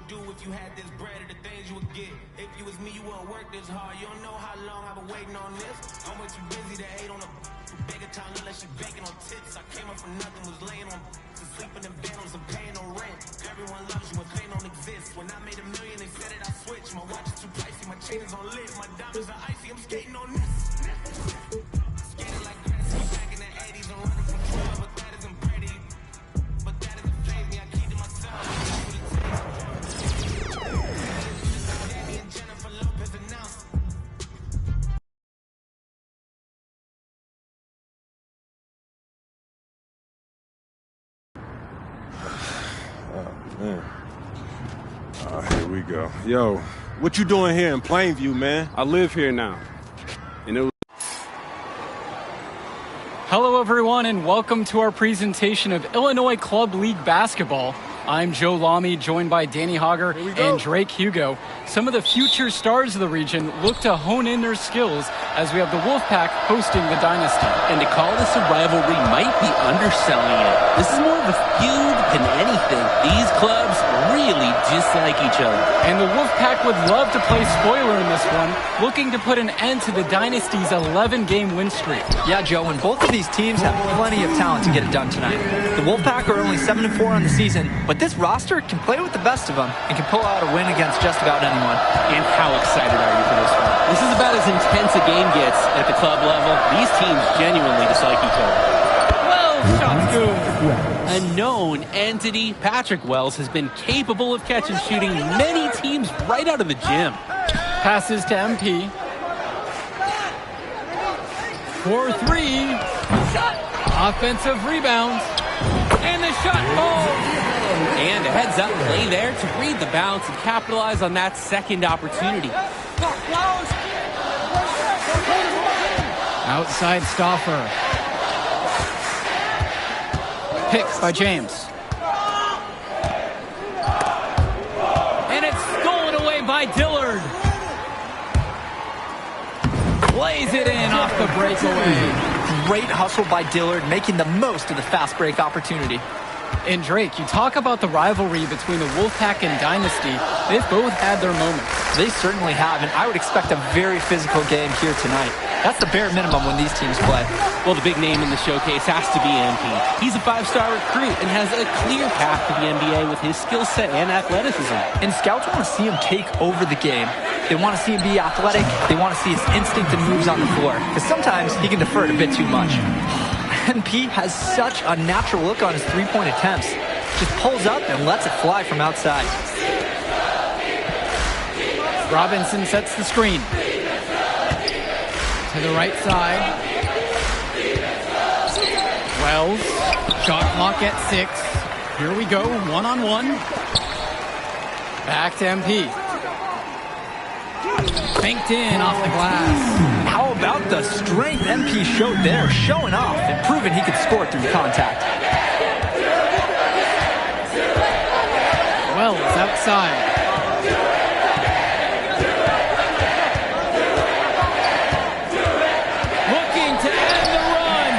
would do if you had this bread or the things you would get. If you was me, you wouldn't work this hard. You don't know how long I've been waiting on this. I'm way too busy to hate on a bigger time unless you're baking on tits. I came up from nothing, was laying on sleeping in bed on some paying no rent. Everyone loves you when pain don't exist. When I made $1 million, they said it, I switched. My watch is too pricey, my chain is on lit, my diamonds are icy. I'm skating on this. Skating like Gretzky back in the 80s. I'm running from 12, but that isn't pretty. But that doesn't faze me. I keep to myself. Danny and Jennifer Lopez announced. Man. Here we go. Yo, what you doing here in Plainview, man? I live here now. And it was Hello, everyone, and welcome to our presentation of Illinois Club League Basketball. I'm Joe Lamy, joined by Danny Hogger and Drake Hugo. Some of the future stars of the region look to hone in their skills as we have the Wolfpack hosting the Dynasty. And to call this a rivalry might be underselling it. This is more of a feud than anything. These clubs really dislike each other. And the Wolfpack would love to play spoiler in this one, looking to put an end to the Dynasty's 11-game win streak. Yeah, Joe, and both of these teams have plenty of talent to get it done tonight. The Wolfpack are only 7-4 on the season, but this roster can play with the best of them and can pull out a win against just about anyone. And how excited are you for this one? This is about as intense a game gets at the club level. These teams genuinely dislike each other. Well, shot good. A known entity, Patrick Wells has been capable of catch and shooting many teams right out of the gym. Passes to MP. 4-3. Offensive rebounds. And the shot falls. And a heads-up play there to read the bounce and capitalize on that second opportunity. Outside Stauffer. Picked by James. And it's stolen away by Dillard. Plays it in off the breakaway. Great hustle by Dillard, making the most of the fast break opportunity. And Drake, you talk about the rivalry between the Wolfpack and Dynasty. They've both had their moments. They certainly have, and I would expect a very physical game here tonight. That's the bare minimum when these teams play. Well, the big name in the showcase has to be MP. He's a 5-star recruit and has a clear path to the NBA with his skill set and athleticism. And scouts want to see him take over the game. They want to see him be athletic. They want to see his instinct and moves on the floor, because sometimes he can defer it a bit too much. MP has such a natural look on his three-point attempts. Just pulls up and lets it fly from outside. Robinson sets the screen. To the right side. Wells. Shot clock at 6. Here we go. One-on-one. Back to MP. Banked in off the glass. How about the strength MP showed there, showing off and proving he could score through contact. Wells outside. Looking to end the run.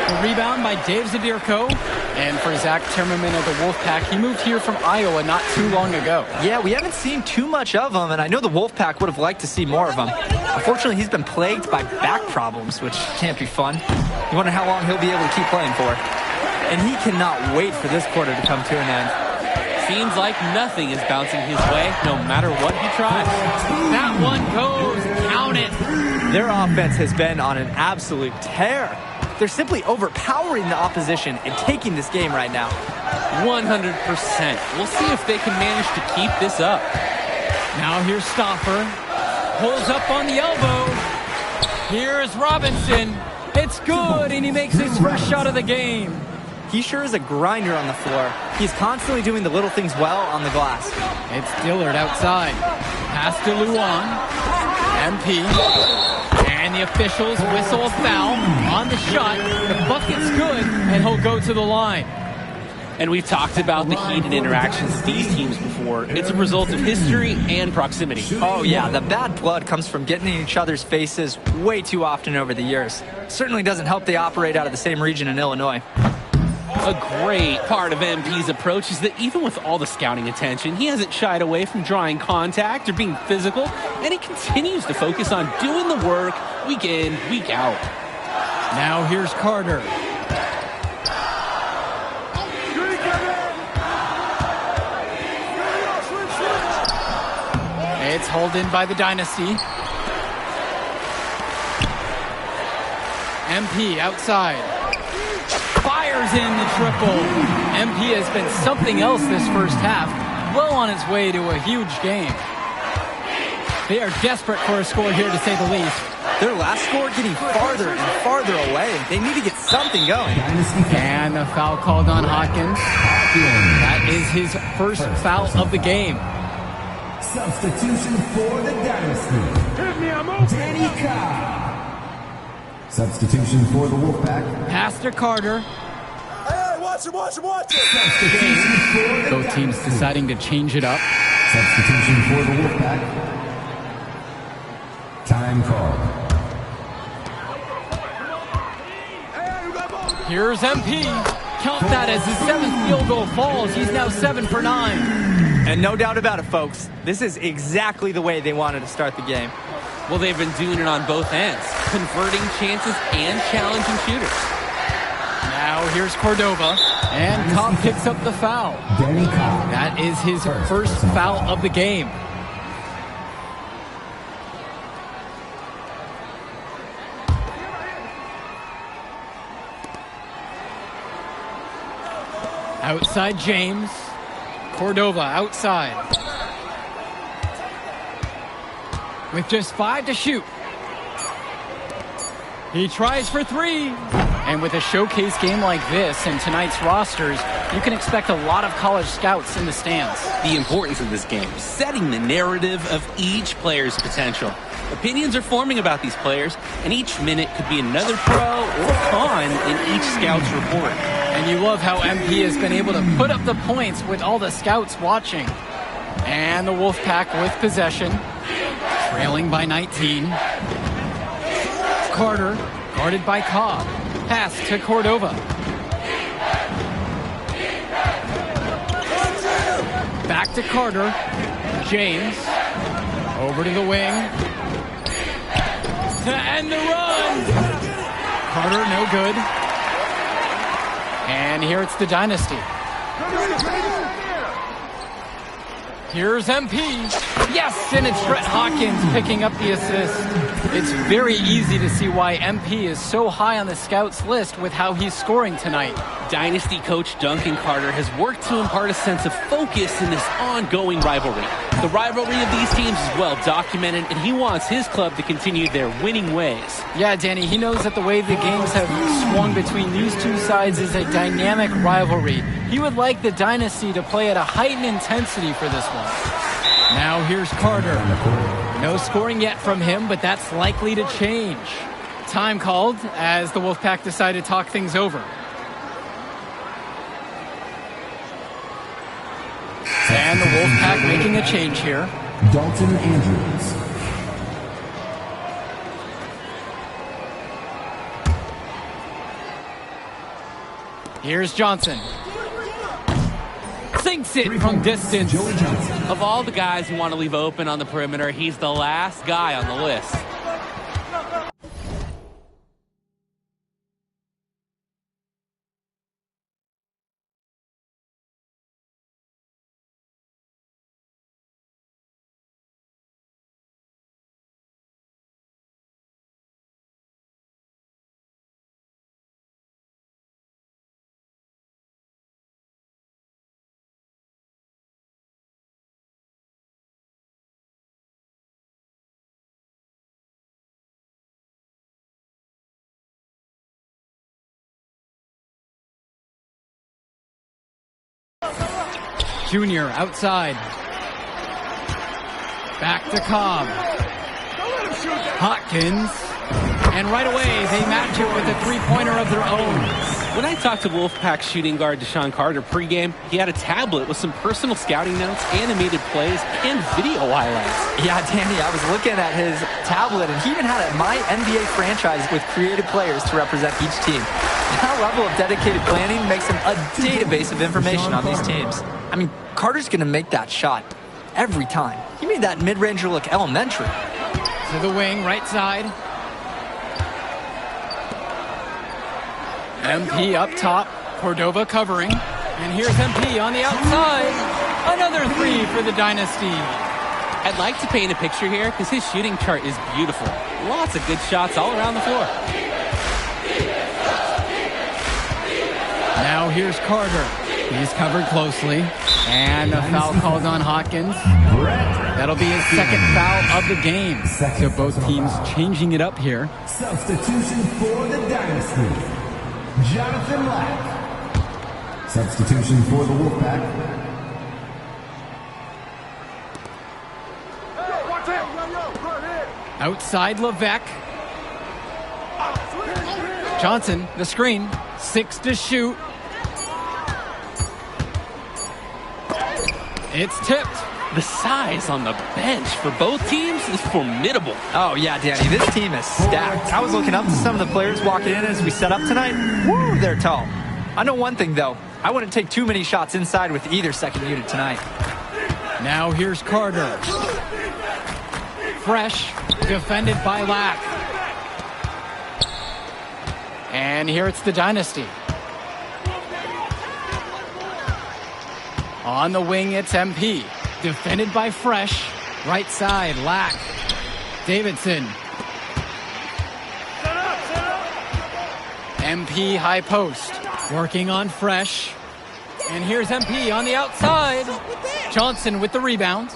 The rebound by Dave Zabirko. And for Zach Timmerman of the Wolfpack, he moved here from Iowa not too long ago. Yeah, we haven't seen too much of him, and I know the Wolfpack would have liked to see more of him. Unfortunately, he's been plagued by back problems, which can't be fun. You wonder how long he'll be able to keep playing for. And he cannot wait for this quarter to come to an end. Seems like nothing is bouncing his way, no matter what he tries. That one goes. Count it. Their offense has been on an absolute tear. They're simply overpowering the opposition and taking this game right now. 100%. We'll see if they can manage to keep this up. Now here's Stauffer. Pulls up on the elbow. Here's Robinson. It's good, and he makes his first shot of the game. He sure is a grinder on the floor. He's constantly doing the little things well on the glass. It's Dillard outside. Pass to Luan. MP. And the officials whistle a foul on the shot. The bucket's good, and he'll go to the line. And we've talked about the heated interactions of these teams before. It's a result of history and proximity. Oh, yeah, the bad blood comes from getting in each other's faces way too often over the years. Certainly doesn't help they operate out of the same region in Illinois. A great part of MP's approach is that even with all the scouting attention, he hasn't shied away from drawing contact or being physical, and he continues to focus on doing the work week in, week out. Now here's Carter. It's hauled in by the Dynasty. MP outside. Fires in the triple. MP has been something else this first half. Well on his way to a huge game. They are desperate for a score here, to say the least. Their last score getting farther and farther away. They need to get something going. And the foul called on Hawkins. That is his first foul of the game. Substitution for the Dynasty. Hit me, I'm open. Danny Cobb. Substitution for the Wolfpack. Pass to Carter. Hey, watch him. Substitution for the Both teams Dynasty. deciding to change it up. Substitution for the Wolfpack. Time called. Here's MP. Count that as his 7th field goal falls. He's now 7 for 9. And no doubt about it, folks. This is exactly the way they wanted to start the game. Well, they've been doing it on both ends, converting chances and challenging shooters. Now here's Cordova. And Cobb picks up the foul. Danny Cobb. That is his first foul of the game. Outside James. Cordova outside. With just 5 to shoot. He tries for 3. And with a showcase game like this and tonight's rosters, you can expect a lot of college scouts in the stands. The importance of this game, setting the narrative of each player's potential. Opinions are forming about these players, and each minute could be another pro or con in each scout's report. And you love how MP has been able to put up the points with all the scouts watching. And the Wolfpack with possession, trailing by 19. Carter, guarded by Cobb. Pass to Cordova. Back to Carter. James. Over to the wing. To end the run. Carter, no good. And here it's the Dynasty. Here's MP. Yes, and it's Brett Hawkins picking up the assist. It's very easy to see why MP is so high on the scouts list with how he's scoring tonight. Dynasty coach Duncan Carter has worked to impart a sense of focus in this ongoing rivalry. The rivalry of these teams is well documented, and he wants his club to continue their winning ways. Yeah, Danny, he knows that the way the games have swung between these two sides is a dynamic rivalry. He would like the Dynasty to play at a heightened intensity for this one. Now here's Carter. No scoring yet from him, but that's likely to change. Time called as the Wolfpack decide to talk things over. And the Wolfpack making a change here. Dalton Andrews. Here's Johnson. Sinks it from distance. Joey Johnson. Of all the guys you want to leave open on the perimeter, he's the last guy on the list. Junior outside. Back to Cobb. Hawkins. And right away, they match it with a three-pointer of their own. When I talked to Wolfpack shooting guard Deshaun Carter pregame, he had a tablet with some personal scouting notes, animated plays, and video highlights. Yeah, Danny, I was looking at his tablet, and he even had a My NBA franchise with creative players to represent each team. That level of dedicated planning makes him a database of information on these teams. I mean, Carter's going to make that shot every time. He made that mid-ranger look elementary. To the wing, right side. MP up top. Cordova covering. And here's MP on the outside. Another three for the Dynasty. I'd like to paint a picture here because his shooting chart is beautiful. Lots of good shots all around the floor. Now here's Carter. He's covered closely. And a foul called on Hawkins. That'll be his second foul of the game. So both teams changing it up here. Substitution for the Dynasty. Jonathan Lack. Substitution for the Wolfpack. Outside Levesque. Johnson, the screen. 6 to shoot. It's tipped. The size on the bench for both teams is formidable. Oh, yeah, Danny, this team is stacked. I was looking up to some of the players walking in as we set up tonight. Woo, they're tall. I know one thing, though. I wouldn't take too many shots inside with either second unit tonight. Now here's Carter. Fresh, defended by Lack. And here it's the Dynasty. On the wing, it's MP. Defended by Fresh. Right side, Lack. Davidson. MP high post. Working on Fresh. And here's MP on the outside. Johnson with the rebound.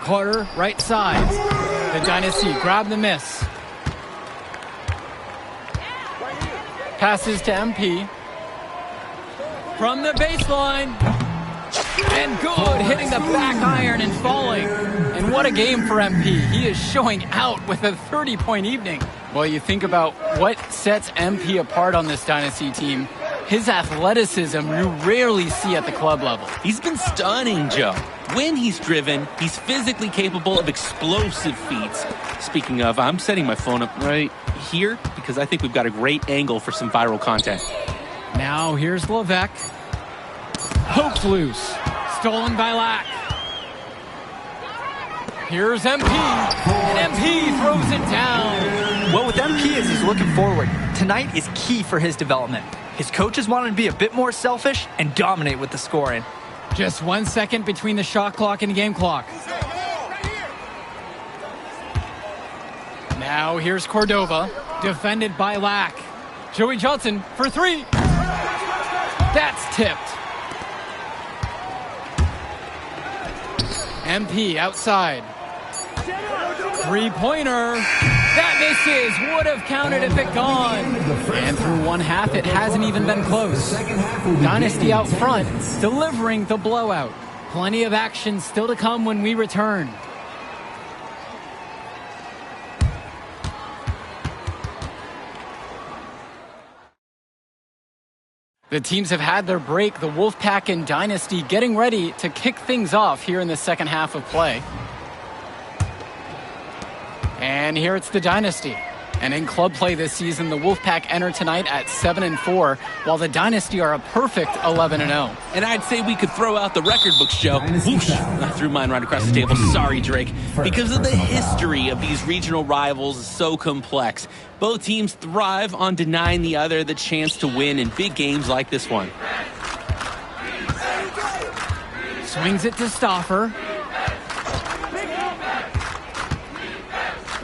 Carter, right side. The Dynasty grab the miss. Passes to MP. From the baseline. And good, hitting the back iron and falling. And what a game for MP. He is showing out with a 30-point evening. Well, you think about what sets MP apart on this Dynasty team. His athleticism you rarely see at the club level. He's been stunning, Joe. When he's driven, he's physically capable of explosive feats. Speaking of, I'm setting my phone up right here because I think we've got a great angle for some viral content. Now here's Levesque. Poked loose. Stolen by Lack. Here's MP. And MP throws it down. Well, with MP as he's looking forward, tonight is key for his development. His coaches want him to be a bit more selfish and dominate with the scoring. Just 1 second between the shot clock and game clock. Now here's Cordova. Defended by Lack. Joey Johnson for three. That's tipped. MP outside. Three-pointer. That misses. Would have counted if it gone. And through one half, it hasn't even been close. Dynasty out front, delivering the blowout. Plenty of action still to come when we return. The teams have had their break. The Wolfpack and Dynasty getting ready to kick things off here in the second half of play. And here it's the Dynasty. And in club play this season, the Wolfpack enter tonight at 7-4, while the Dynasty are a perfect 11-0. And I'd say we could throw out the record books, Joe. Whoosh! I threw mine right across the table. Sorry, Drake. Because of the history of these regional rivals is so complex. Both teams thrive on denying the other the chance to win in big games like this one. Swings it to Stauffer.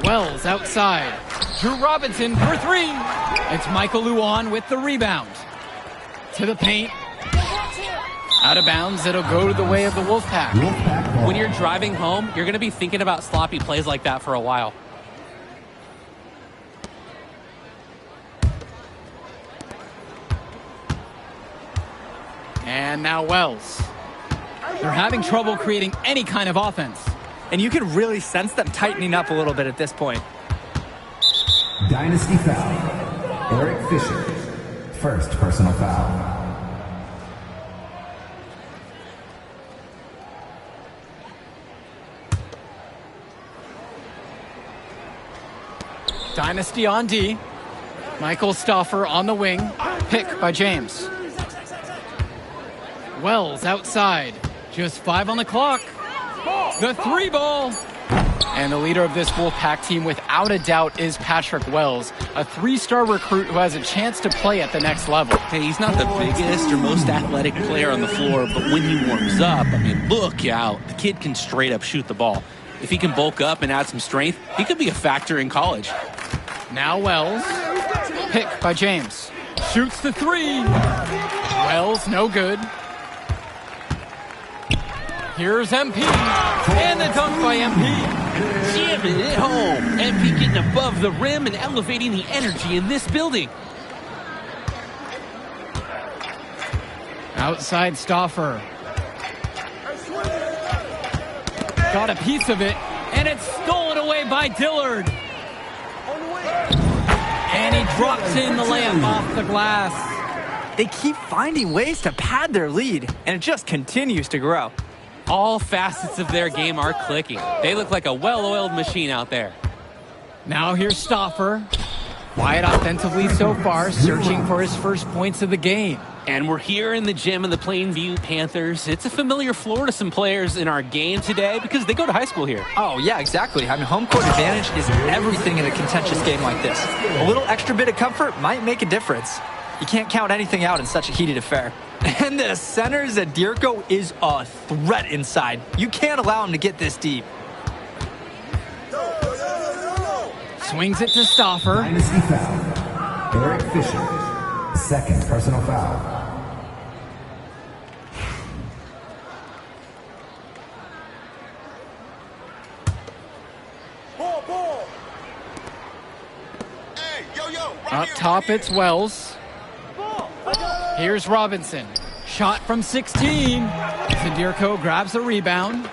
Wells outside. Drew Robinson for three. It's Michael Luan with the rebound. To the paint. Out of bounds, it'll go to the way of the Wolfpack. When you're driving home, you're going to be thinking about sloppy plays like that for a while. And now Wells. They're having trouble creating any kind of offense. And you can really sense them tightening up a little bit at this point. Dynasty foul. Eric Fisher. First personal foul. Dynasty on D. Michael Stauffer on the wing. Pick by James. Wells outside. Just 5 on the clock. The 3 ball. And the leader of this Wolfpack team, without a doubt, is Patrick Wells, a 3-star recruit who has a chance to play at the next level. Hey, he's not the biggest or most athletic player on the floor, but when he warms up, I mean, look out. The kid can straight up shoot the ball. If he can bulk up and add some strength, he could be a factor in college. Now Wells. Pick by James. Shoots the 3. Wells, no good. Here's MP. And the dunk by MP. Jamming it home. MP getting above the rim and elevating the energy in this building. Outside Stauffer. Got a piece of it, and it's stolen away by Dillard. And he drops in the layup off the glass. They keep finding ways to pad their lead, and it just continues to grow. All facets of their game are clicking. They look like a well-oiled machine out there. Now here's Stauffer. Quiet offensively so far, searching for his first points of the game. And we're here in the gym of the Plainview Panthers. It's a familiar floor to some players in our game today because they go to high school here. Oh, yeah, exactly. I mean, home court advantage is everything in a contentious game like this. A little extra bit of comfort might make a difference. You can't count anything out in such a heated affair. And the center, Zadirko, is a threat inside. You can't allow him to get this deep. Swings it to Stauffer. Dynasty foul. Eric Fisher. Second personal foul. Up top, it's Wells. Here's Robinson. Shot from 16. Zadirko grabs a rebound.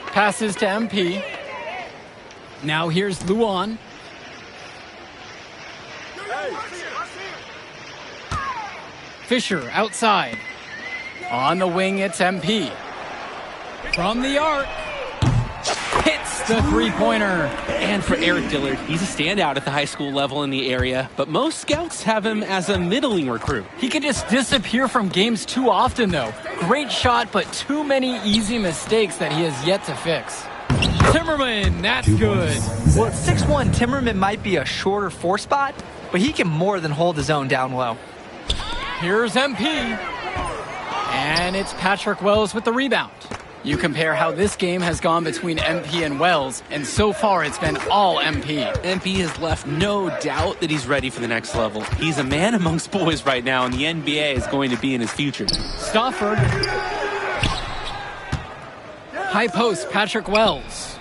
Passes to MP. Now here's Luan. Fisher outside. On the wing, it's MP. From the arc. Hits the three-pointer. And for Eric Dillard, he's a standout at the high school level in the area, but most scouts have him as a middling recruit. He can just disappear from games too often, though. Great shot, but too many easy mistakes that he has yet to fix. Timmerman, that's good. Well, at 6'1", Timmerman might be a shorter 4-spot, but he can more than hold his own down low. Here's MP. And it's Patrick Wells with the rebound. You compare how this game has gone between MP and Wells, and so far it's been all MP. MP has left no doubt that he's ready for the next level. He's a man amongst boys right now, and the NBA is going to be in his future. Stauffer. High post, Patrick Wells.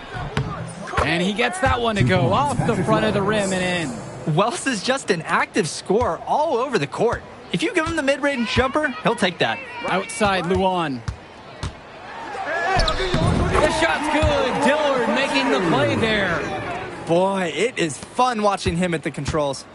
And he gets that one to go off the front of the rim and in. Wells is just an active scorer all over the court. If you give him the mid-range jumper, he'll take that. Outside Luan. The shot's good. Dillard making the play there. Boy, it is fun watching him at the controls.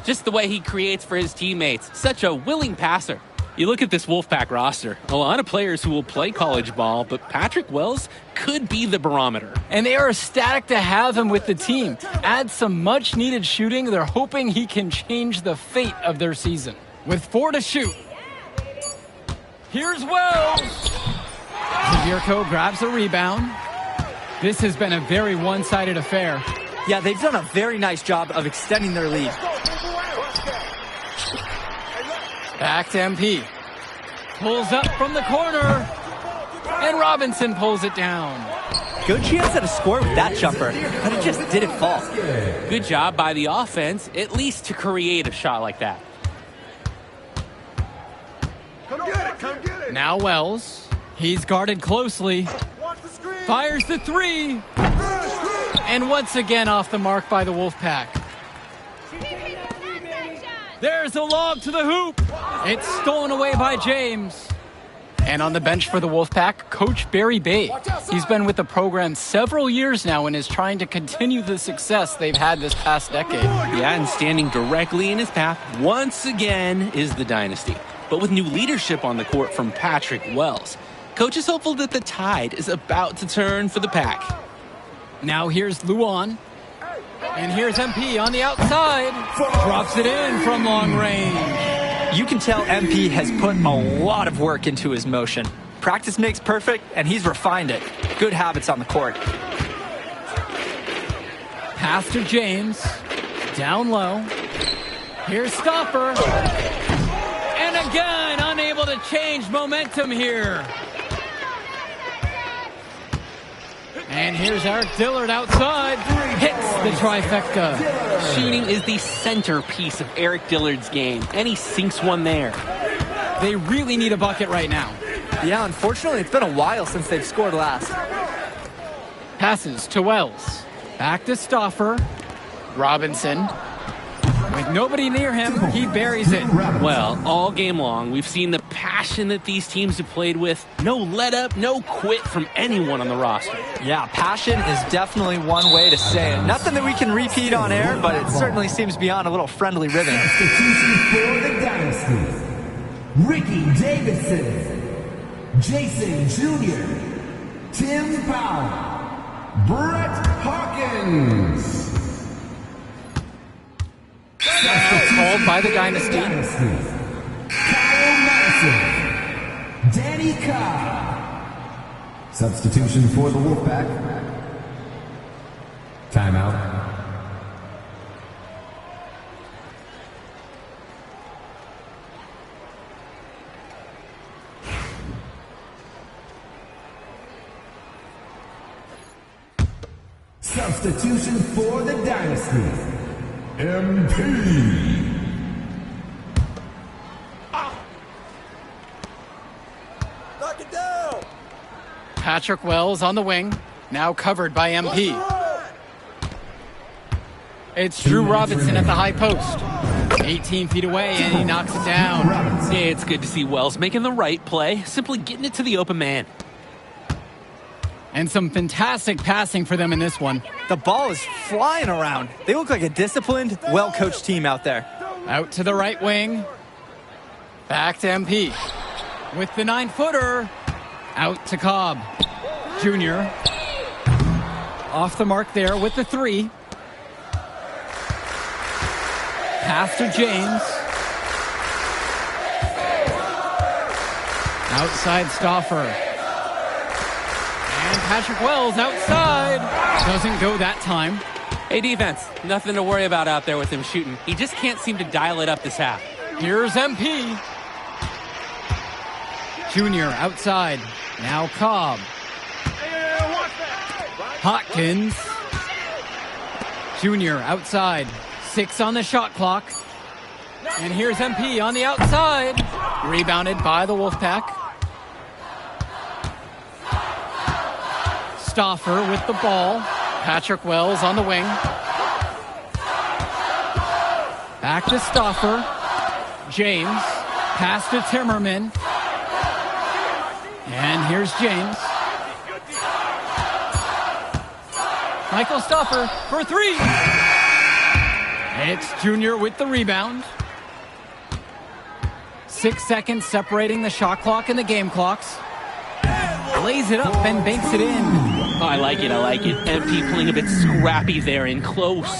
Just the way he creates for his teammates. Such a willing passer. You look at this Wolfpack roster, a lot of players who will play college ball, but Patrick Wells could be the barometer. And they are ecstatic to have him with the team. Add some much-needed shooting. They're hoping he can change the fate of their season. With 4 to shoot. Here's Wells. Zadirko grabs a rebound. This has been a very one-sided affair. Yeah, they've done a very nice job of extending their lead. Back to MP. Pulls up from the corner. And Robinson pulls it down. Good chance at a score with that jumper, but it just didn't fall. Good job by the offense, at least to create a shot like that. Now Wells. He's guarded closely. Fires the 3. And once again off the mark by the Wolfpack. There's a lob to the hoop. It's stolen away by James. And on the bench for the Wolfpack, Coach Barry Bay. He's been with the program several years now and is trying to continue the success they've had this past decade. Yeah, and standing directly in his path once again is the Dynasty. But with new leadership on the court from Patrick Wells, Coach is hopeful that the tide is about to turn for the Pack. Now here's Luan. And here's MP on the outside. Drops it in from long range. You can tell MP has put a lot of work into his motion. Practice makes perfect, and he's refined it. Good habits on the court. Pass to James. Down low. Here's Stopper. And again, unable to change momentum here. And here's Eric Dillard outside. Hits the trifecta. Shooting is the centerpiece of Eric Dillard's game, and he sinks one there. They really need a bucket right now. Yeah, unfortunately, it's been a while since they've scored last. Passes to Wells. Back to Stoffer. Robinson. With nobody near him, he buries it. Well, all game long, we've seen the passion that these teams have played with. No let up, no quit from anyone on the roster. Yeah, passion is definitely one way to say it. Nothing that we can repeat on air, but it certainly seems beyond a little friendly ribbon. Substitution for the Dynasty. Ricky Davidson, Jason Jr., Tim Powell, Brett Hawkins. Called by the Dynasty. Kyle Madison, Danny Cobb. Substitution for the Wolfpack. Timeout. Substitution for the Dynasty. MP. Knock it down. Patrick Wells on the wing. Now covered by MP. It's Drew Robinson at the high post. 18 feet away, and he knocks it down. It's good to see Wells making the right play, simply getting it to the open man. And some fantastic passing for them in this one. The ball is flying around. They look like a disciplined, well-coached team out there. Out to the right wing. Back to MP. With the 9-footer. Out to Cobb. Junior. Off the mark there with the 3. Pass to James. Outside Stoffer. And Patrick Wells outside. Doesn't go that time. Hey, defense, nothing to worry about out there with him shooting. He just can't seem to dial it up this half. Here's MP. Junior outside. Now Cobb. Hopkins. Junior outside. 6 on the shot clock. And here's MP on the outside. Rebounded by the Wolfpack. Stoffer with the ball. Patrick Wells on the wing. Back to Stoffer. James. Pass to Timmerman. And here's James. Michael Stoffer for 3. It's Junior with the rebound. 6 seconds separating the shot clock and the game clocks. Lays it up and banks it in. Oh, I like it, I like it. MP playing a bit scrappy there and close.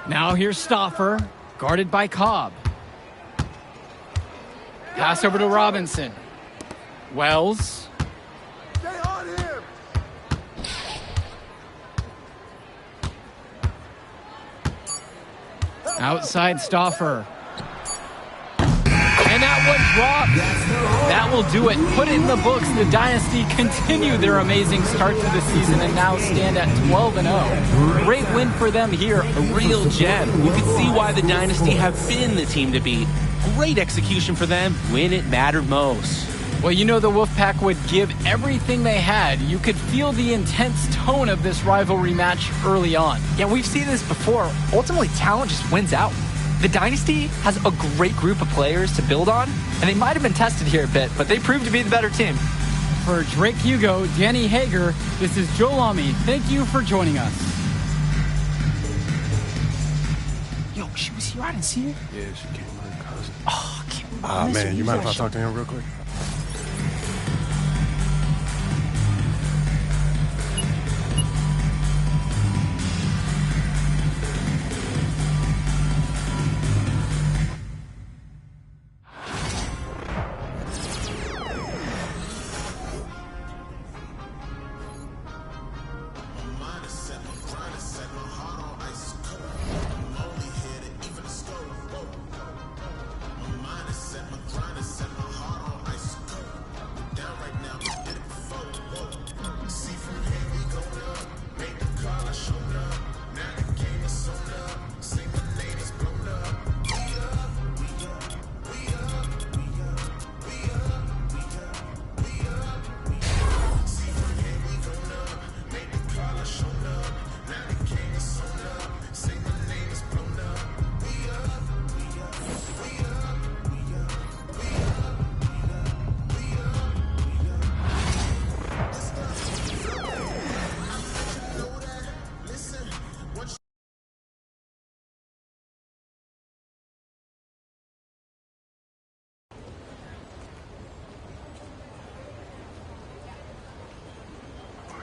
Now here's Stoffer, guarded by Cobb. Pass over to Robinson. Wells. Stay on him. Outside Stoffer. And that one dropped. That will do it. Put it in the books. The Dynasty continue their amazing start to the season and now stand at 12-0. Great win for them here. A real gem. You can see why the Dynasty have been the team to beat. Great execution for them when it mattered most. Well, you know the Wolfpack would give everything they had. You could feel the intense tone of this rivalry match early on. Yeah, we've seen this before. Ultimately, talent just wins out. The Dynasty has a great group of players to build on, and they might have been tested here a bit, but they proved to be the better team. For Drake Hugo, Danny Hager, this is Joe Lamy. Thank you for joining us. Yo, she was here. I didn't see her. Yeah, she came with her cousin. Oh, I can't Man, you mind if I talk to him real quick?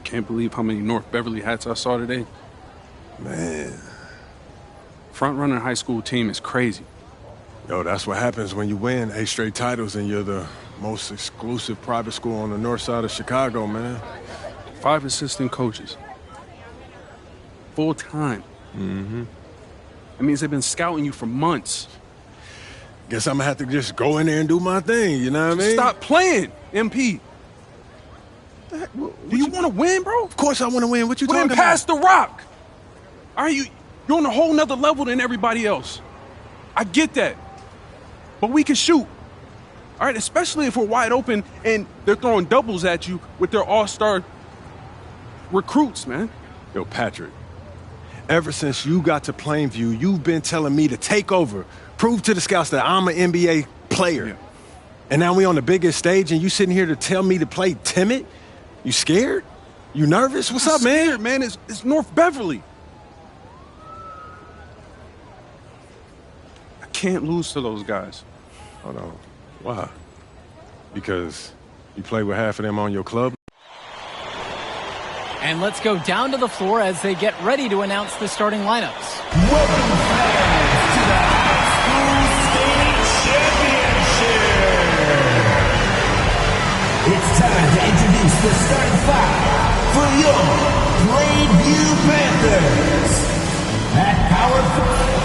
Can't believe how many North Beverly hats I saw today. Man. Front-runner high school team is crazy. Yo, that's what happens when you win 8 straight titles and you're the most exclusive private school on the north side of Chicago, man. 5 assistant coaches. Full time. Mm-hmm. That means they've been scouting you for months. Guess I'm gonna have to just go in there and do my thing, you know what I mean? Stop playing, MP. Do you want to win, bro? Of course I want to win. What you Well, talking then about? pass the rock. All right, you're on a whole nother level than everybody else. I get that. But we can shoot. All right, especially if we're wide open and they're throwing doubles at you with their all-star recruits, man. Yo, Patrick, ever since you got to Plainview, you've been telling me to take over, prove to the scouts that I'm an NBA player. Yeah. And now we on the biggest stage and you sitting here to tell me to play timid? You scared? You nervous? What's up, man? Scared, man. It's North Beverly. I can't lose to those guys. Hold on. Why? Because you play with half of them on your club? And let's go down to the floor as they get ready to announce the starting lineups. Welcome fans to the High School State Championship. It's time to introduce the starting five for your Plainview Panthers. At power forward.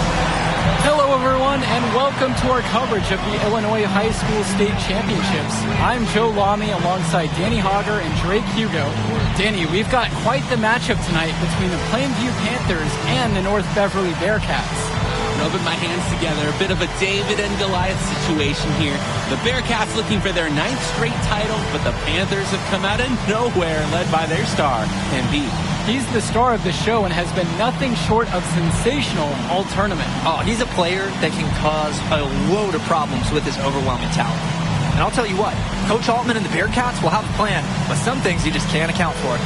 Hello, everyone, and welcome to our coverage of the Illinois High School State Championships. I'm Joe Lamy alongside Danny Hogger and Drake Hugo. Danny, we've got quite the matchup tonight between the Plainview Panthers and the North Beverly Bearcats. Rubbing my hands together, a bit of a David and Goliath situation here. The Bearcats looking for their 9th straight title, but the Panthers have come out of nowhere, led by their star, MP. He's the star of the show and has been nothing short of sensational all tournament. Oh, he's a player that can cause a load of problems with his overwhelming talent. And I'll tell you what, Coach Altman and the Bearcats will have a plan, but some things he just can't account for.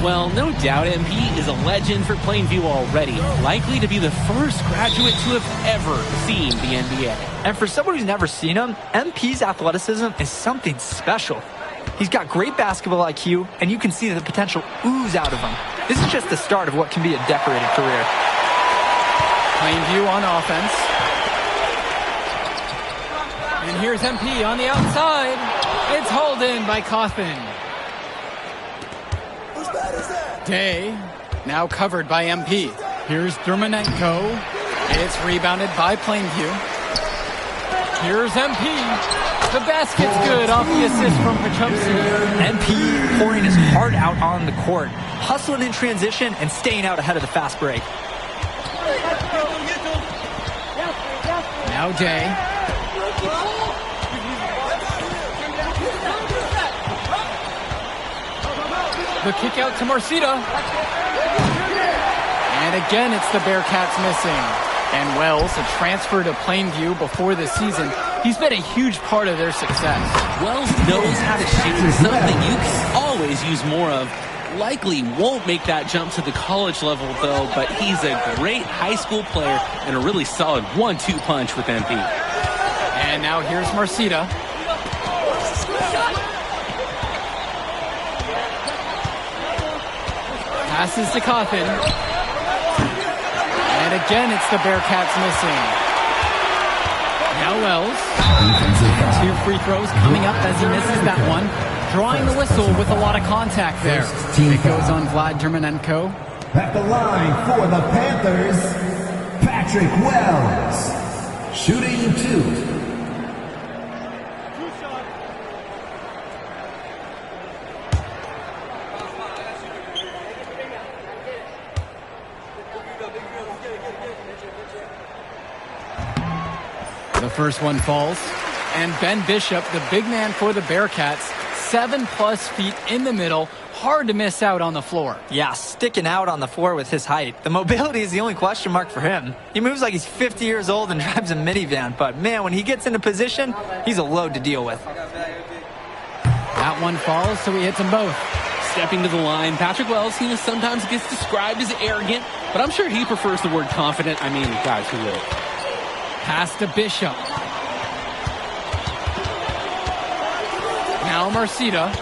Well, no doubt MP is a legend for Plainview already, likely to be the first graduate to have ever seen the NBA. And for someone who's never seen him, MP's athleticism is something special. He's got great basketball IQ, and you can see the potential ooze out of him. This is just the start of what can be a decorated career. Plainview on offense. And here's MP on the outside. It's hauled in by Coffin. Day, now covered by MP. Here's Dermanenko. It's rebounded by Plainview. Here's MP. The basket's good off the assist from Thompson. MP pouring his heart out on the court, hustling in transition and staying out ahead of the fast break. Now Day. The kick out to Marcita. And again, it's the Bearcats missing. And Wells, a transfer to Plainview before the season, he's been a huge part of their success. Wells knows how to shoot, something you can always use more of. Likely won't make that jump to the college level, though, but he's a great high school player and a really solid 1-2 punch with MP. And now here's Marcita. Passes to Coffin. And again, it's the Bearcats missing. Now Wells. 2 free throws coming up as he misses that one. Drawing the whistle with a lot of contact there. It goes on Vlad Dermanenko. At the line for the Panthers, Patrick Wells. Shooting 2. The first one falls. And Ben Bishop, the big man for the Bearcats, 7+ feet in the middle. Hard to miss out on the floor. Yeah, sticking out on the floor with his height. The mobility is the only question mark for him. He moves like he's 50 years old and drives a minivan, but man, when he gets into position, he's a load to deal with. That one falls, so he hits them both. Stepping to the line, Patrick Wells, he sometimes gets described as arrogant, but I'm sure he prefers the word confident. I mean, guys, who would? Pass to Bishop. Now Marcita.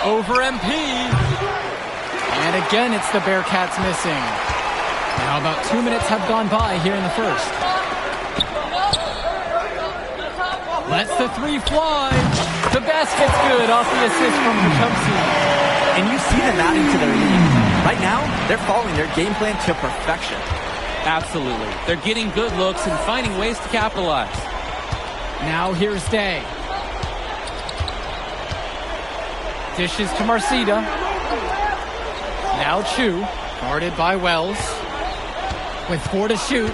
Over MP. And again, it's the Bearcats missing. Now about 2 minutes have gone by here in the first. Lets the three fly. The basket's good off the assist from Thompson. And you see them adding to their lead. Right now, they're following their game plan to perfection. Absolutely. They're getting good looks and finding ways to capitalize. Now here's Day. Dishes to Marcita. Now Chu, guarded by Wells. With 4 to shoot.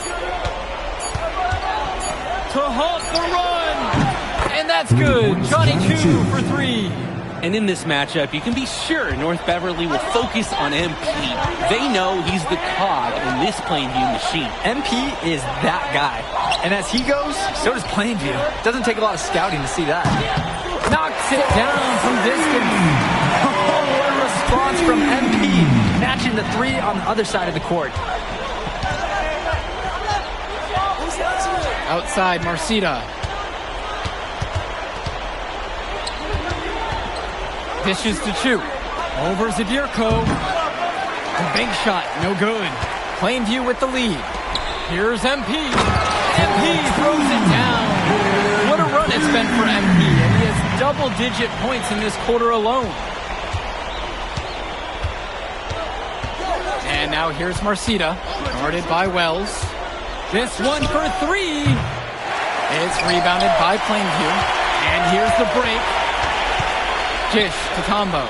To halt the run! And that's good. Johnny Chu for 3. And in this matchup, you can be sure North Beverly will focus on MP. They know he's the cog in this Plainview machine. MP is that guy. And as he goes, so does Plainview. Doesn't take a lot of scouting to see that. Knocks it down from distance. Oh, what a response from MP. Matching the 3 on the other side of the court. Outside, Marcita. Dishes to Chu. Over Zadirko. The big shot, no good. Plainview with the lead. Here's MP. MP throws it down. What a run it's been for MP. And he has double-digit points in this quarter alone. And now here's Marcita, guarded by Wells. This one for 3. It's rebounded by Plainview. And here's the break. Dish to Tombo.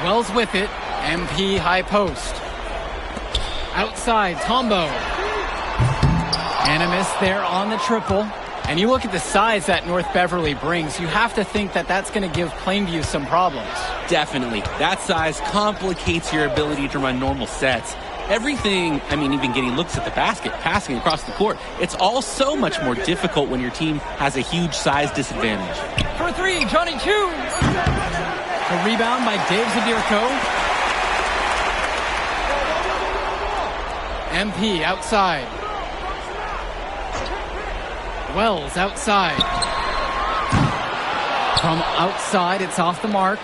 Wells with it. MP high post. Outside, Tombo. And a miss there on the triple. And you look at the size that North Beverly brings, you have to think that that's going to give Plainview some problems. Definitely. That size complicates your ability to run normal sets. Everything, I mean, even getting looks at the basket, passing across the court, it's all so much more difficult when your team has a huge size disadvantage. For 3, Johnny Chu. A rebound by Dave Zadirko. MP outside. Wells outside. From outside, it's off the mark.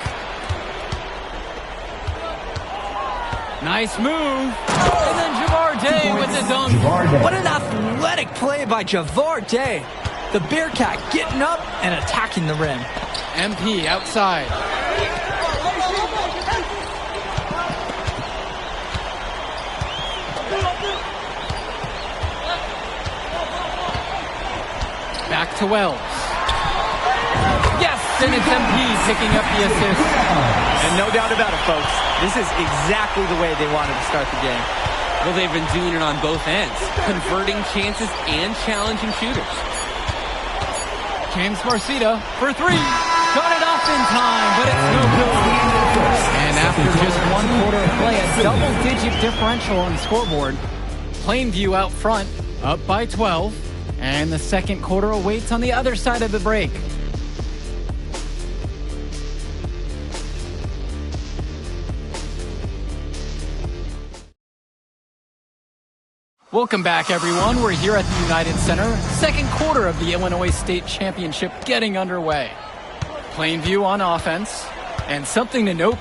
Nice move. And then Javar Day with the dunk. What an athletic play by Javar Day. The Bearcat getting up and attacking the rim. MP outside. Back to Wells. Yes, and it's MP picking up the assist. And no doubt about it, folks. This is exactly the way they wanted to start the game. Well, they've been doing it on both ends, converting chances and challenging shooters. James Marcita for 3. Got it off in time, but it's no good. And after just 1 quarter of play, a double-digit differential on the scoreboard. Plainview out front, up by 12. And the second quarter awaits on the other side of the break. Welcome back, everyone. We're here at the United Center. Second quarter of the Illinois State Championship getting underway. Plainview on offense. And something to note.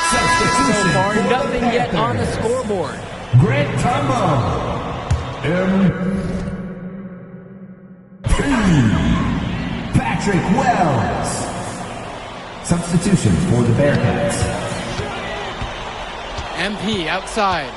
So far, nothing yet on the scoreboard. Grant Tombo. Patrick Wells. Substitution for the Bearcats. MP outside.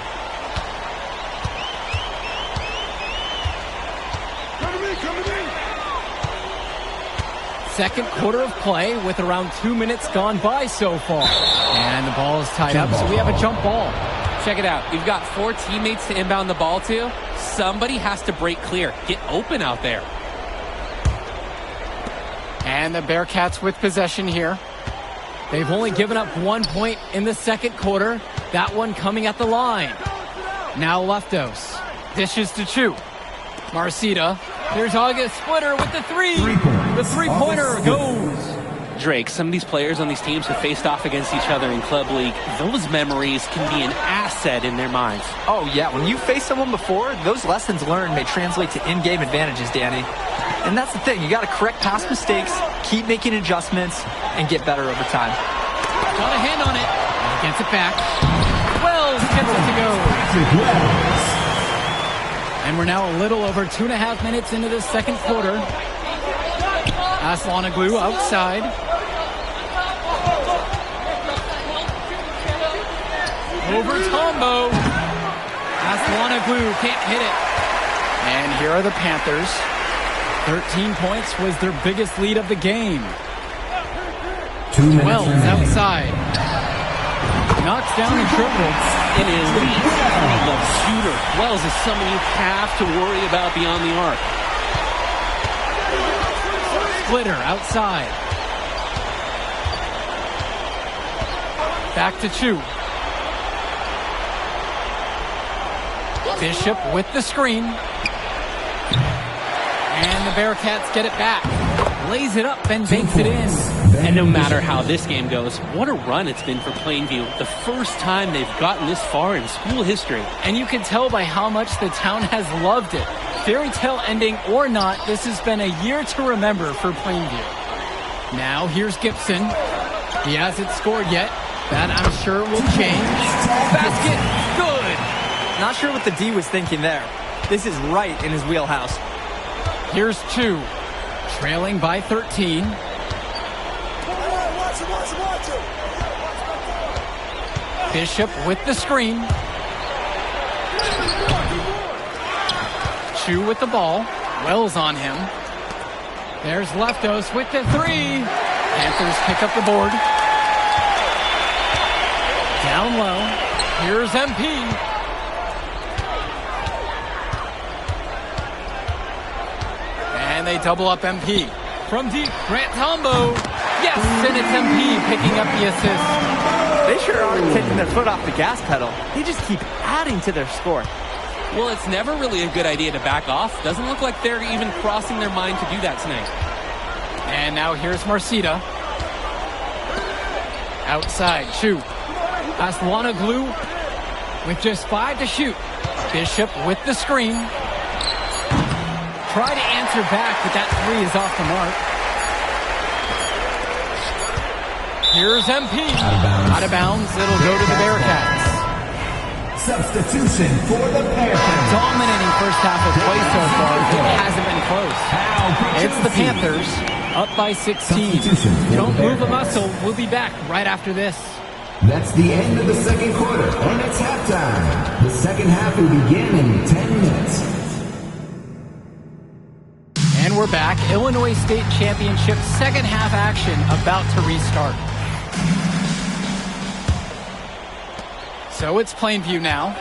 Second quarter of play with around 2 minutes gone by so far. And the ball is tied up, so we have a jump ball. Check it out. You've got 4 teammates to inbound the ball to. Somebody has to break clear. Get open out there. And the Bearcats with possession here. They've only given up 1 point in the second quarter. That one coming at the line. Now Leftos. Dishes to Chu. Marcita. There's August Splitter with the three. The three-pointer goes. Drake, some of these players on these teams have faced off against each other in Club League. Those memories can be an asset in their minds. Oh, yeah. When you faced someone before, those lessons learned may translate to in-game advantages, Danny. And that's the thing. You got to correct past mistakes, keep making adjustments, and get better over time. Got a hand on it. And gets it back. Wells gets it to go. And we're now a little over 2.5 minutes into the second quarter. Aslanoglu outside. Over Tombo. Aslanoglu can't hit it. And here are the Panthers. 13 points was their biggest lead of the game. 2 minutes Wells remaining. outside. Knocks down a triple. An elite three-love shooter. Wells is someone you have to worry about beyond the arc. Splitter outside. Back to Chu. Bishop with the screen. And the Bearcats get it back. Lays it up and banks it in. And no matter how this game goes, what a run it's been for Plainview. The first time they've gotten this far in school history. And you can tell by how much the town has loved it. Fairy tale ending or not, this has been a year to remember for Plainview. Now here's Gibson. He hasn't scored yet. That I'm sure will change. Basket, good. Not sure what the D was thinking there. This is right in his wheelhouse. Here's Chu, trailing by 13. Bishop with the screen. Chu with the ball. Wells on him. There's Leftos with the three. Panthers pick up the board. Down low. Here's MP. And they double up MP. From deep, Grant Tombo. Yes, and it's MP picking up the assist. They sure aren't taking their foot off the gas pedal. They just keep adding to their score. Well, it's never really a good idea to back off. Doesn't look like they're even crossing their mind to do that tonight. And now here's Marcita. Outside, Chu. Aslanoglu with just 5 to shoot. Bishop with the screen. Try to answer back, but that three is off the mark. Here's MP. Out of bounds. It'll go to the Bearcats. Substitution for the Panthers. Dominating first half of play so far. It hasn't been close. It's the Panthers up by 16. Don't move a muscle. We'll be back right after this. That's the end of the second quarter, and it's halftime. The second half will begin in 10 minutes. And we're back. Illinois State Championship second half action about to restart. So it's Plainview now.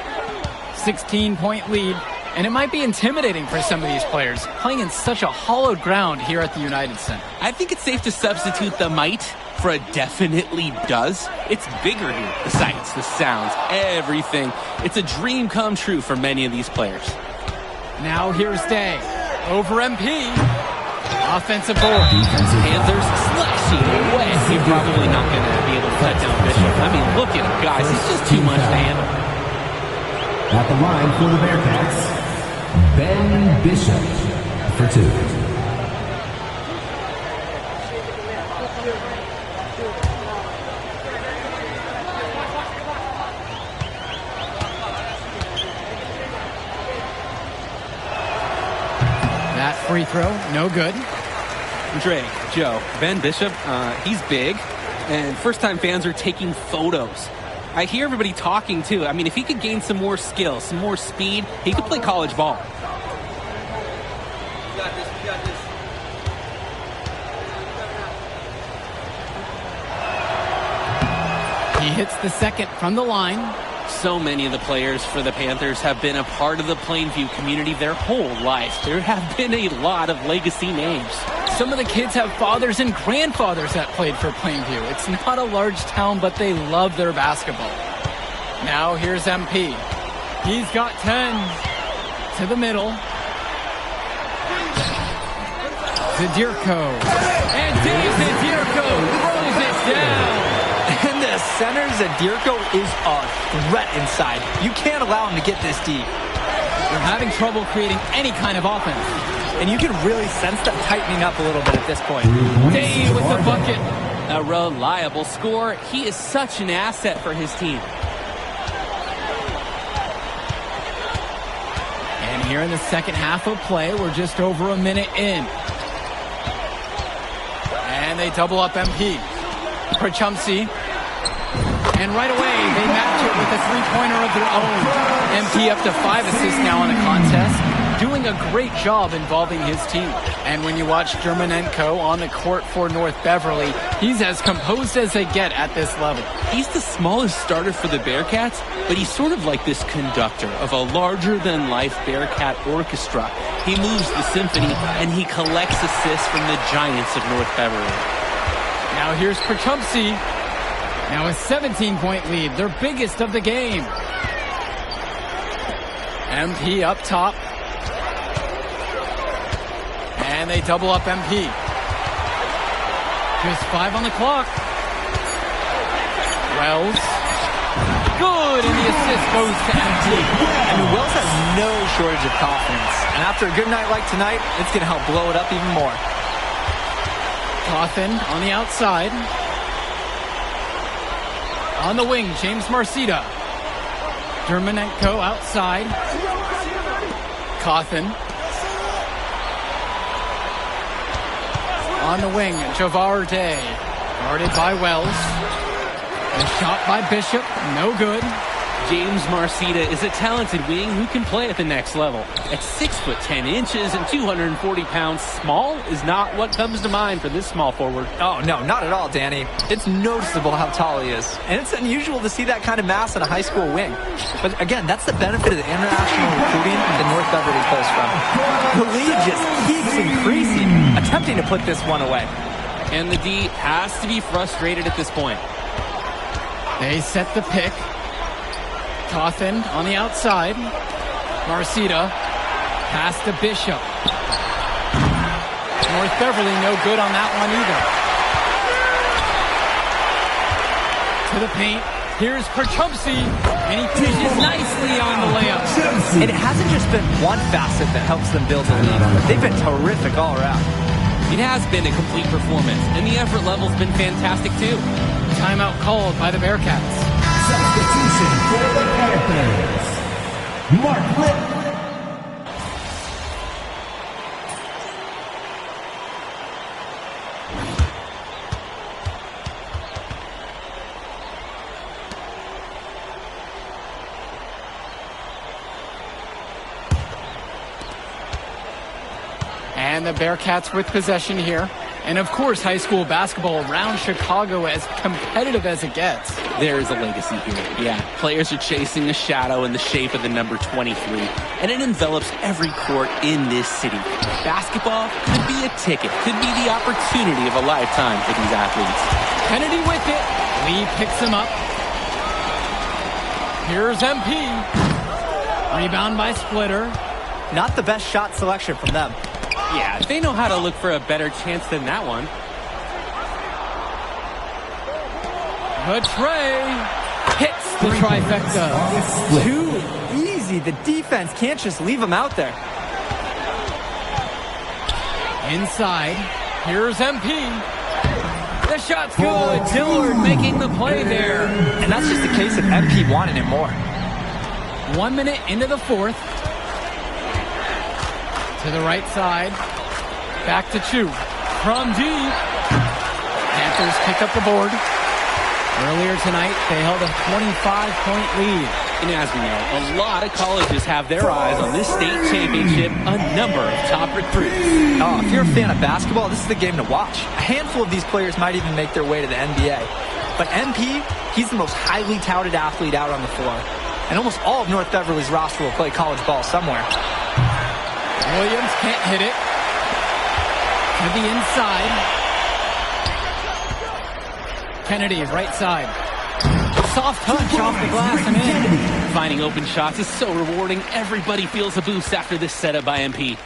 16-point lead. And it might be intimidating for some of these players playing in such a hollowed ground here at the United Center. I think it's safe to substitute the might for a definitely does. It's bigger here. The sights, the sounds, everything. It's a dream come true for many of these players. Now here's Day. Over MP. Offensive board. Panthers slashing away. You're probably not going to be able to cut down Bishop. I mean, look at him, guys. He's just too much to handle. At the line for the Bearcats, Ben Bishop for 2. That free throw, no good. Drake, Joe, Ben Bishop, he's big, and first-time fans are taking photos. I hear everybody talking, too. I mean, if he could gain some more skill, some more speed, he could play college ball. You got this, you got this. He hits the second from the line. So many of the players for the Panthers have been a part of the Plainview community their whole life. There have been a lot of legacy names. Some of the kids have fathers and grandfathers that played for Plainview. It's not a large town, but they love their basketball. Now here's MP. He's got 10 to the middle. Zadirko. And Dave Zadirko throws it down. And the center, Zadirko, is a threat inside. You can't allow him to get this deep. They're having trouble creating any kind of offense. And you can really sense them tightening up a little bit at this point. Dave with the bucket. A reliable scorer. He is such an asset for his team. And here in the second half of play, we're just over a minute in. And they double up MP. Prachumsey. And right away, they match it with a three-pointer of their own. MP up to 5 assists now in the contest, doing a great job involving his team. And when you watch Germanenko on the court for North Beverly, he's as composed as they get at this level. He's the smallest starter for the Bearcats, but he's sort of like this conductor of a larger-than-life Bearcat orchestra. He moves the symphony, and he collects assists from the giants of North Beverly. Now here's Prachumsey. Now a 17-point lead, their biggest of the game. MP up top. And they double up MP. Just 5 on the clock. Wells. Good, and the assist goes to MP. I mean, Wells has no shortage of confidence. And after a good night like tonight, it's going to help blow it up even more. Cawthon on the outside. On the wing, James Marcita. Dermanenko outside. Cawthon. On the wing, Javar Day. Guarded by Wells. A shot by Bishop, no good. James Marcita is a talented wing who can play at the next level. At 6'10" and 240 pounds, small is not what comes to mind for this small forward. Oh, no, not at all, Danny. It's noticeable how tall he is. And it's unusual to see that kind of mass in a high school wing. But again, that's the benefit of the international recruiting that North Beverly pulls from. The lead just keeps increasing, attempting to put this one away. And the D has to be frustrated at this point. They set the pick. Cawthon on the outside. Marcita. Pass to Bishop. North Beverly no good on that one either. To the paint. Here's Prachumsey. And he finishes nicely on the layup. And it hasn't just been one facet that helps them build the lead. They've been terrific all around. It has been a complete performance, and the effort level's been fantastic too. Timeout called by the Bearcats. Substitution for the Panthers. Mark Litt. And the Bearcats with possession here. And of course, high school basketball around Chicago as competitive as it gets. There is a legacy here. Yeah, players are chasing a shadow in the shape of the number 23, and it envelops every court in this city. Basketball could be a ticket, could be the opportunity of a lifetime for these athletes. Kennedy with it. Lee picks him up. Here's MP. Rebound by Splitter. Not the best shot selection from them. Yeah, they know how to look for a better chance than that one. The tray hits the trifecta. Too easy. The defense can't just leave him out there. Inside. Here's MP. The shot's good. Dillard making the play there. And that's just a case of MP wanting it more. 1 minute into the fourth. To the right side. Back to Chu. From deep. Panthers pick up the board. Earlier tonight, they held a 25-point lead. And as we know, a lot of colleges have their eyes on this state championship, a number of top recruits. Oh, if you're a fan of basketball, this is the game to watch. A handful of these players might even make their way to the NBA. But MP, he's the most highly touted athlete out on the floor. And almost all of North Beverly's roster will play college ball somewhere. Williams can't hit it. To the inside. Kennedy, right side. Soft touch off the glass and in. Finding open shots is so rewarding. Everybody feels a boost after this setup by MP.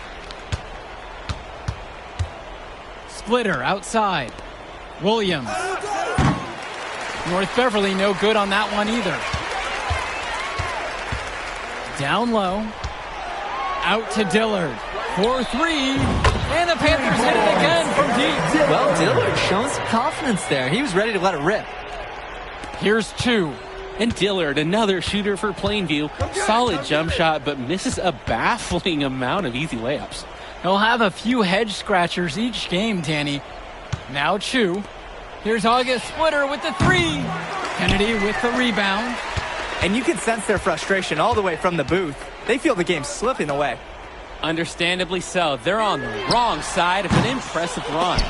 Splitter outside. Williams. North Beverly no good on that one either. Down low. Out to Dillard. 4-3. And the Panthers hit it again from deep. Well, Dillard showing some confidence there. He was ready to let it rip. Here's 2. And Dillard, another shooter for Plainview. Solid jump shot, but misses a baffling amount of easy layups. He'll have a few hedge scratchers each game, Danny. Now Chu. Here's August Splitter with the 3. Kennedy with the rebound. And you can sense their frustration all the way from the booth. They feel the game slipping away. Understandably so. They're on the wrong side of an impressive run.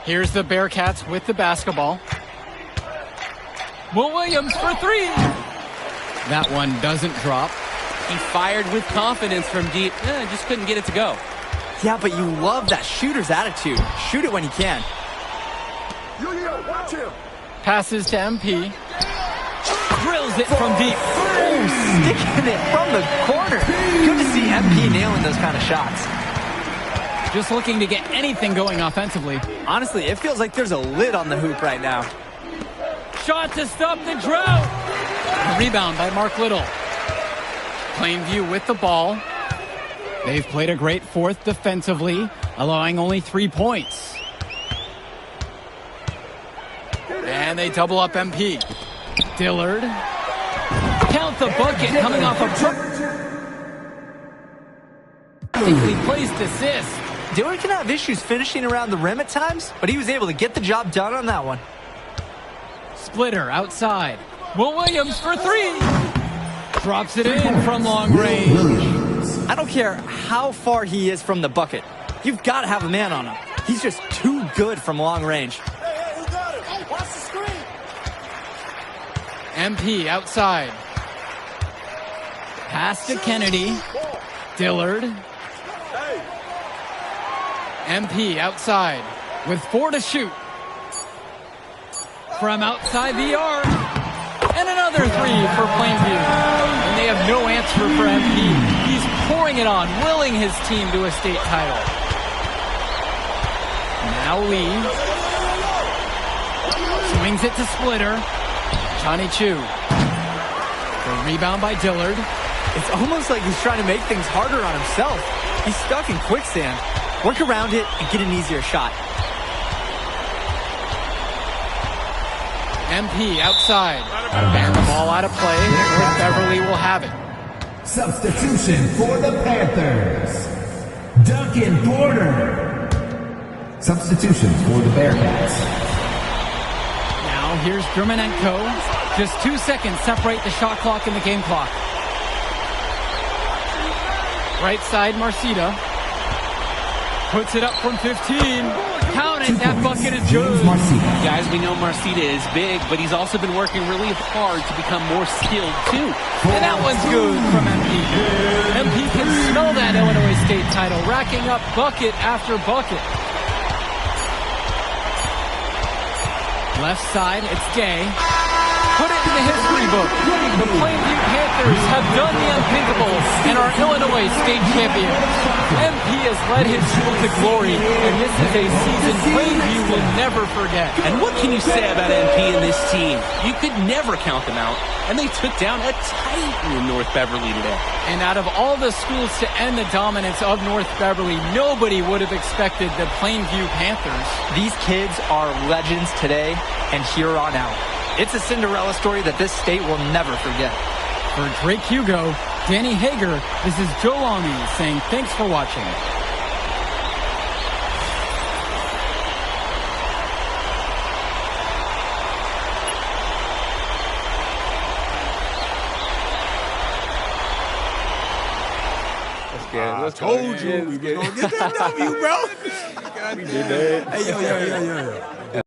Here's the Bearcats with the basketball. Will Williams for 3. That one doesn't drop. He fired with confidence from deep. Just couldn't get it to go. Yeah, but you love that shooter's attitude. Shoot it when you can. Passes to MP. Drills it from deep. Oh, sticking it from the corner. Good to see MP nailing those kind of shots. Just looking to get anything going offensively. Honestly, it feels like there's a lid on the hoop right now. Shot to stop the drought. A rebound by Mark Little. Plainview with the ball. They've played a great fourth defensively, allowing only 3 points. And they double up MP. Dillard. Count the bucket coming off a perfectly placed assist. Dillard can have issues finishing around the rim at times, but he was able to get the job done on that one. Splitter outside. Will Williams for 3. Drops it in from long range. I don't care how far he is from the bucket. You've got to have a man on him. He's just too good from long range. MP outside. Pass to Kennedy. Dillard. MP outside with 4 to shoot. From outside the arc. And another 3 for Plainview. And they have no answer for MP. He's pouring it on, willing his team to a state title. Now Lee. Swings it to Splitter. Johnny Chu. The rebound by Dillard. It's almost like he's trying to make things harder on himself. He's stuck in quicksand. Work around it and get an easier shot. MP outside. And the ball out of play. North Beverly will have it. Substitution for the Panthers. Duncan Porter. Substitution for the Bearcats. Now here's Germanenko. Just 2 seconds separate the shot clock and the game clock. Right side, Marcita. Puts it up from 15. Count it, that bucket is good. Guys, we know Marcita is big, but he's also been working really hard to become more skilled, too. And that one's good from MP. MP can smell that Illinois State title, racking up bucket after bucket. Left side, it's Gay. Put it in the history book. The Plainview Panthers have done the unthinkable and are Illinois state champions. MP has led his school to glory, and this is a season Plainview will never forget. And what can you say about MP and this team? You could never count them out, and they took down a titan in North Beverly today. And out of all the schools to end the dominance of North Beverly, nobody would have expected the Plainview Panthers. These kids are legends today and here on out. It's a Cinderella story that this state will never forget. For Drake Hugo, Danny Hager, this is Joe Lamy saying thanks for watching. I told you we were gonna get that W, bro. We did that. Hey, yo.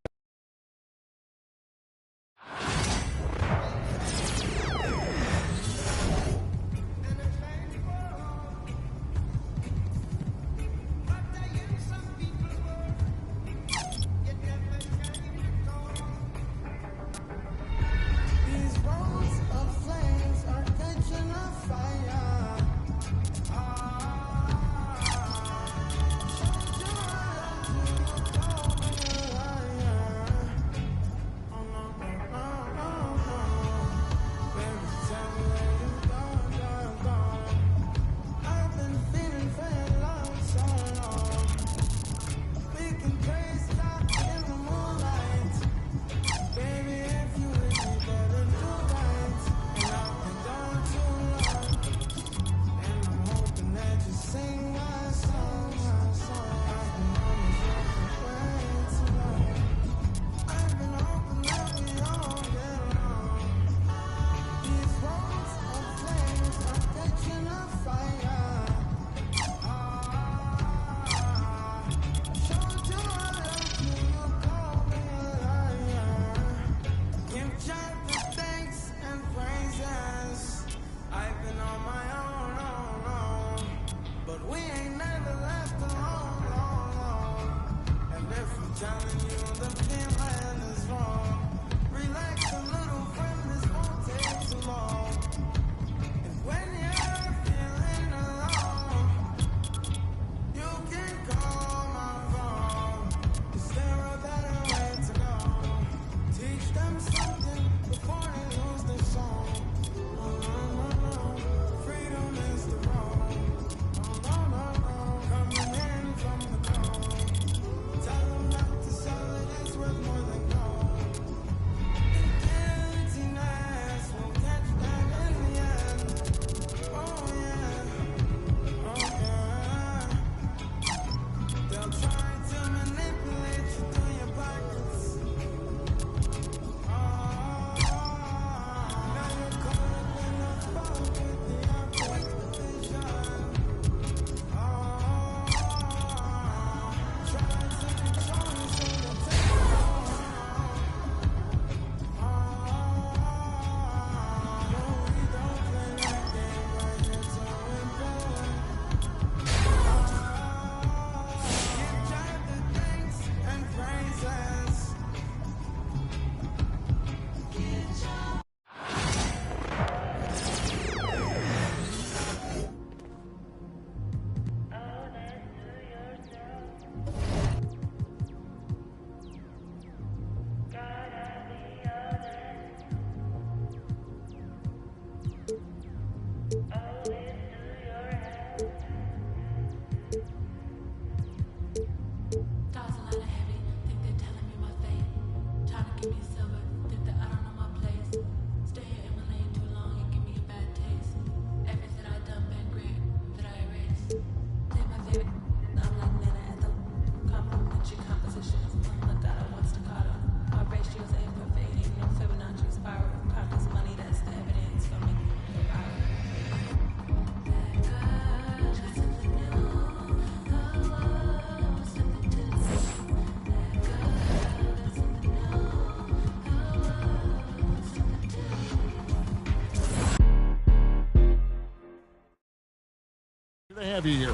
have you here.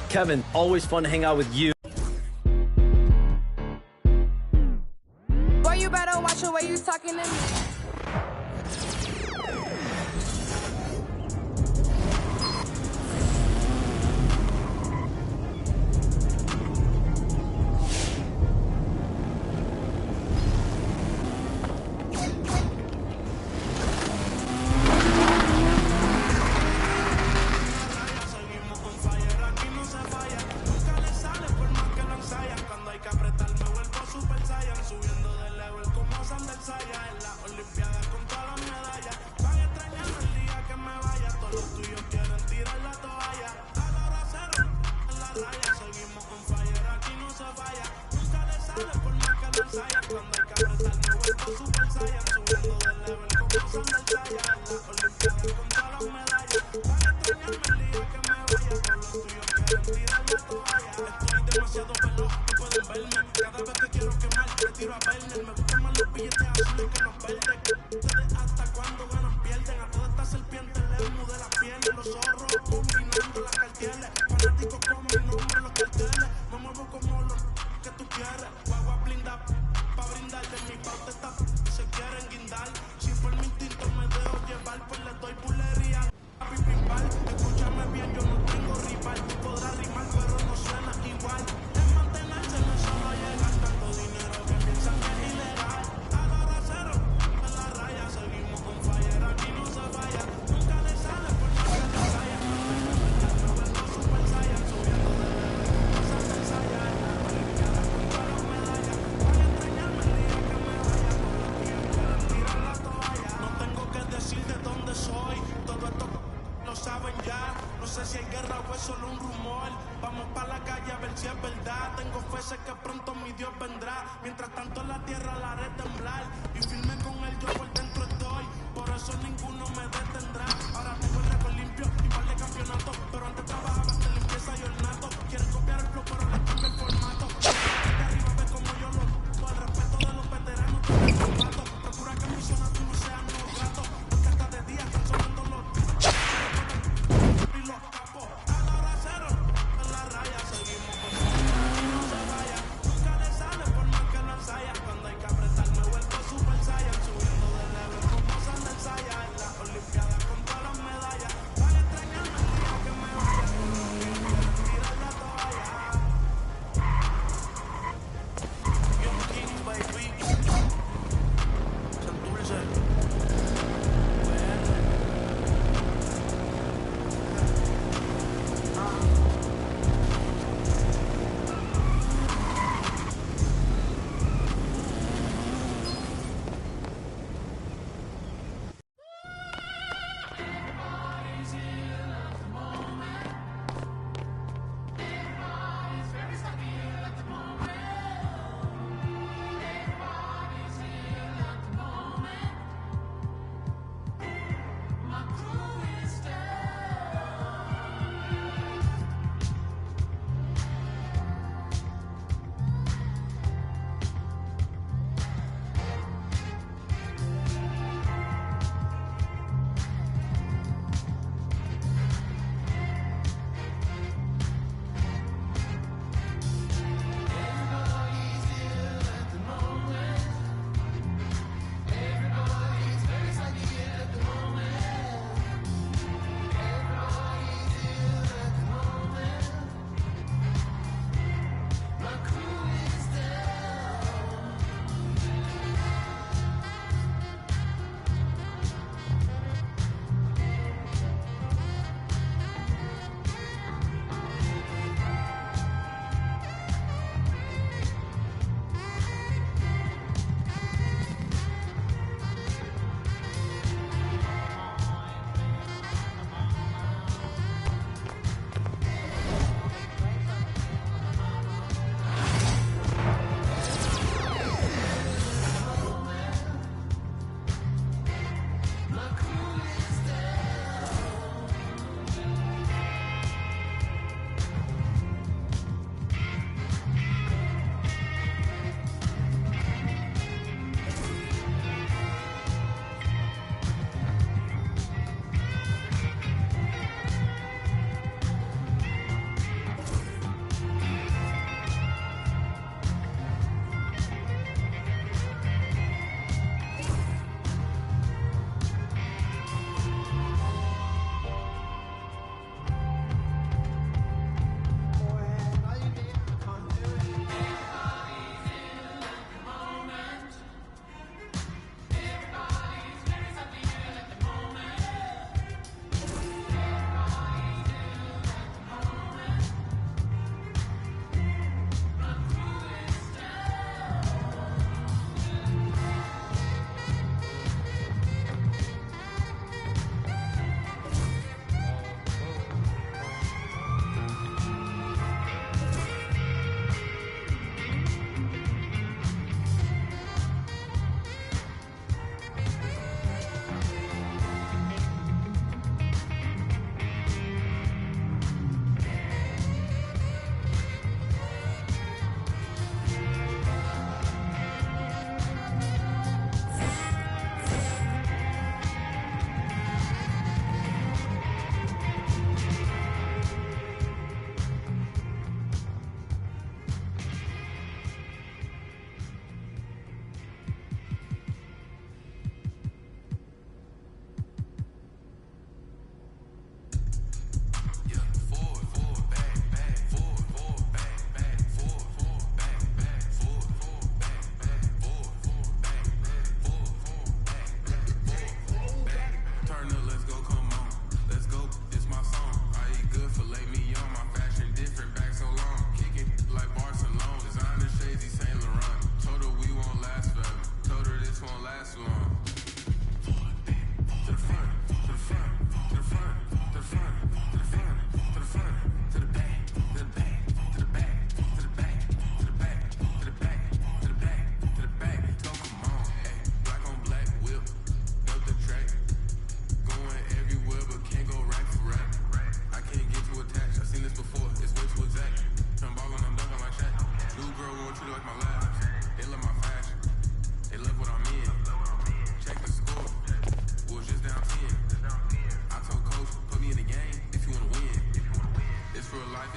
Kevin, always fun to hang out with you. Boy, you better watch the way you talking to me.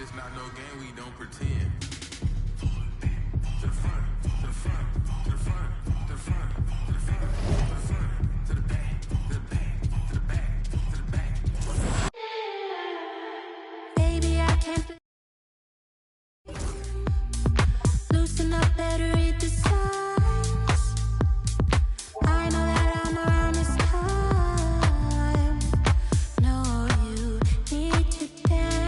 It's not no game, we don't pretend. To the front, to the front, to the front, to the front, to the front, to the front, to the back, to the back, to the back, to the back. Baby, I can't loosen up, better read the signs. I know that I'm around this time. No, you need to dance.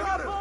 Got him.